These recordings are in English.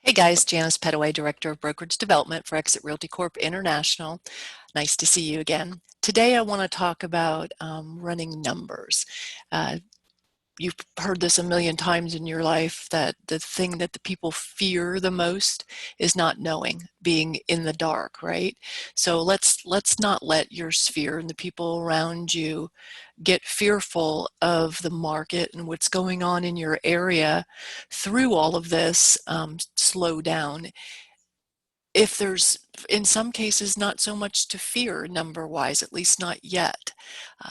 Hey guys, Janice Petteway, Director of Brokerage Development for Exit Realty Corp International. Nice to see you again. Today I want to talk about running numbers. Uh, you've heard this a million times in your life that the thing that the people fear the most is not knowing, being in the dark, right? So let's not let your sphere and the people around you get fearful of the market and what's going on in your area through all of this. Slow down. If there's, in some cases, not so much to fear number wise, at least not yet.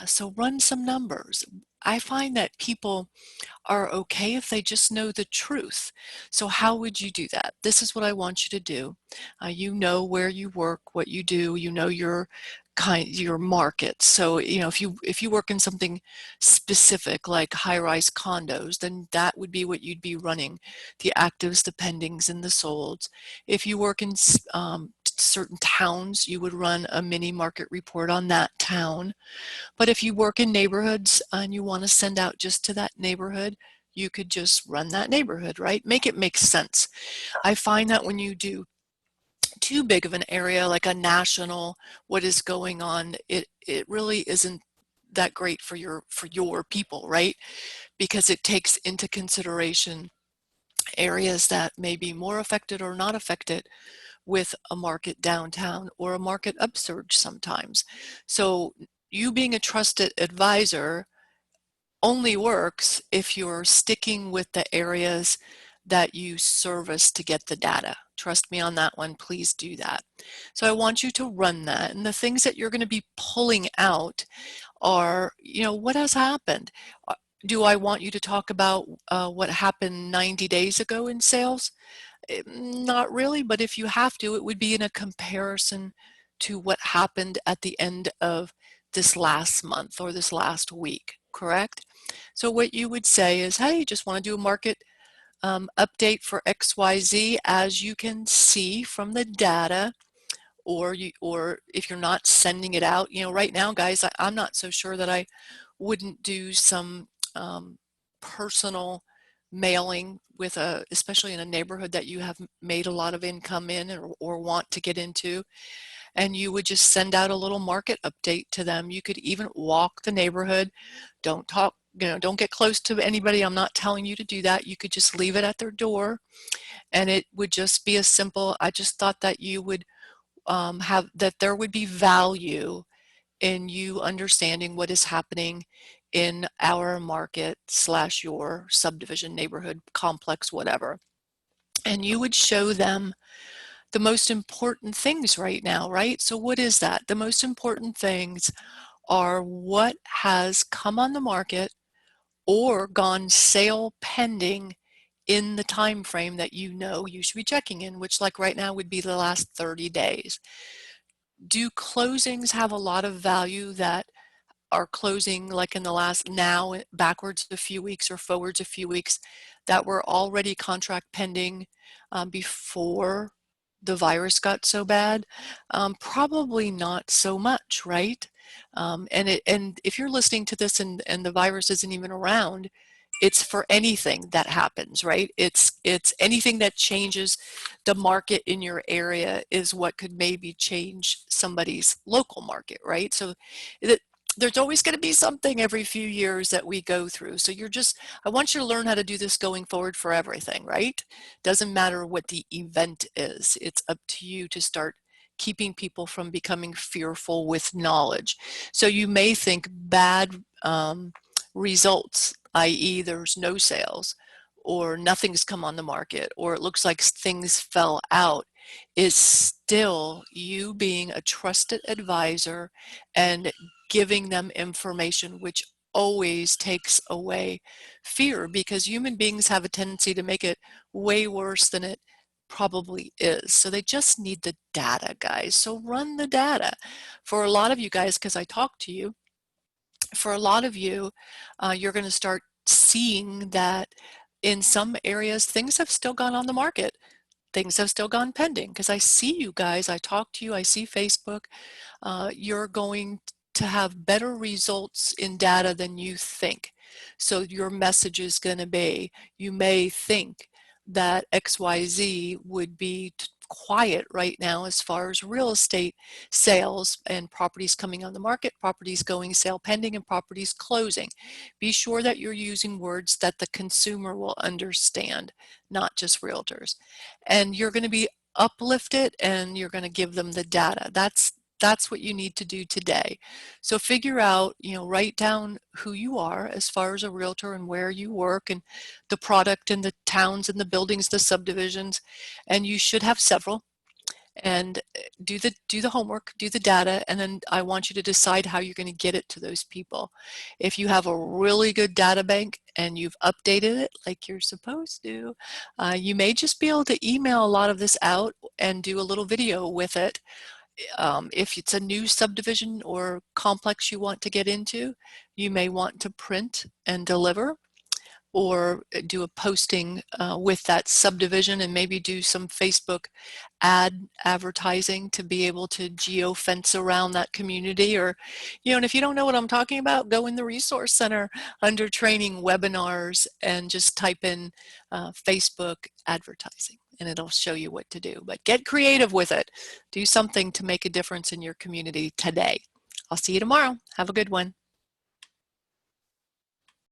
So run some numbers. I find that people are okay if they just know the truth. So how would you do that? This is what I want you to do. You know where you work, what you do, you know your market. So if you work in something specific like high-rise condos, then that would be what you'd be running: the actives, the pendings, and the solds. If you work in certain towns, you would run a mini market report on that town. But if you work in neighborhoods and you want to send out just to that neighborhood, you could just run that neighborhood, right? Make it make sense. I find that when you do too big of an area, like a national, what is going on, it really isn't that great for your people, right? Because it takes into consideration areas that may be more affected or not affected with a market downtown or a market upsurge sometimes. So you being a trusted advisor only works if you're sticking with the areas that you service to get the data. Trust me on that one, please do that. So I want you to run that. And the things that you're going to be pulling out are, what has happened? Do I want you to talk about what happened 90 days ago in sales? Not really, but if you have to, it would be in a comparison to what happened at the end of this last month or this last week, correct? So what you would say is, hey, just want to do a market update for XYZ. As you can see from the data, or if you're not sending it out, right now, guys, I'm not so sure that I wouldn't do some personal mailing with especially in a neighborhood that you have made a lot of income in, or want to get into, and you would just send out a little market update to them. You could even walk the neighborhood. Don't talk, don't get close to anybody. I'm not telling you to do that. You could just leave it at their door, and it would just be as simple. I just thought that you would there would be value in you understanding what is happening in our market / your subdivision, neighborhood, complex, whatever. And you would show them the most important things right now, right? So what is that? The most important things are what has come on the market or gone sale pending in the time frame that you should be checking in, which, like right now, would be the last 30 days. Do closings have a lot of value that are closing like in the last, now backwards a few weeks or forwards a few weeks, that were already contract pending before the virus got so bad? Probably not so much, right? And if you're listening to this and the virus isn't even around, it's for anything that happens, right? It's anything that changes the market in your area is what could maybe change somebody's local market, right? So there's always going to be something every few years that we go through. So I want you to learn how to do this going forward for everything, right? Doesn't matter what the event is. It's up to you to start keeping people from becoming fearful with knowledge. So you may think bad results, i.e. there's no sales, or nothing's come on the market, or it looks like things fell out, is still you being a trusted advisor and giving them information, which always takes away fear, because human beings have a tendency to make it way worse than it probably is. So they just need the data, guys. So run the data. For a lot of you guys, because I talk to you, for a lot of you, you're going to start seeing that in some areas things have still gone on the market. Things have still gone pending, because I see you guys, I talk to you, I see Facebook. You're going to have better results in data than you think. So your message is going to be, you may think that XYZ would be quiet right now as far as real estate sales and properties coming on the market, properties going sale pending, and properties closing. Be sure that you're using words that the consumer will understand, not just realtors. And you're going to be uplifted and you're going to give them the data. That's what you need to do today. So figure out, write down who you are as far as a realtor and where you work and the product and the towns and the buildings, the subdivisions, and you should have several. And do the homework, do the data, and then I want you to decide how you're going to get it to those people. If you have a really good data bank and you've updated it like you're supposed to, you may just be able to email a lot of this out and do a little video with it. If it's a new subdivision or complex you want to get into, you may want to print and deliver, or do a posting with that subdivision, and maybe do some Facebook advertising to be able to geo-fence around that community. Or, and if you don't know what I'm talking about, go in the Resource Center under training webinars and just type in Facebook advertising and it'll show you what to do. But get creative with it. Do something to make a difference in your community today. I'll see you tomorrow. Have a good one.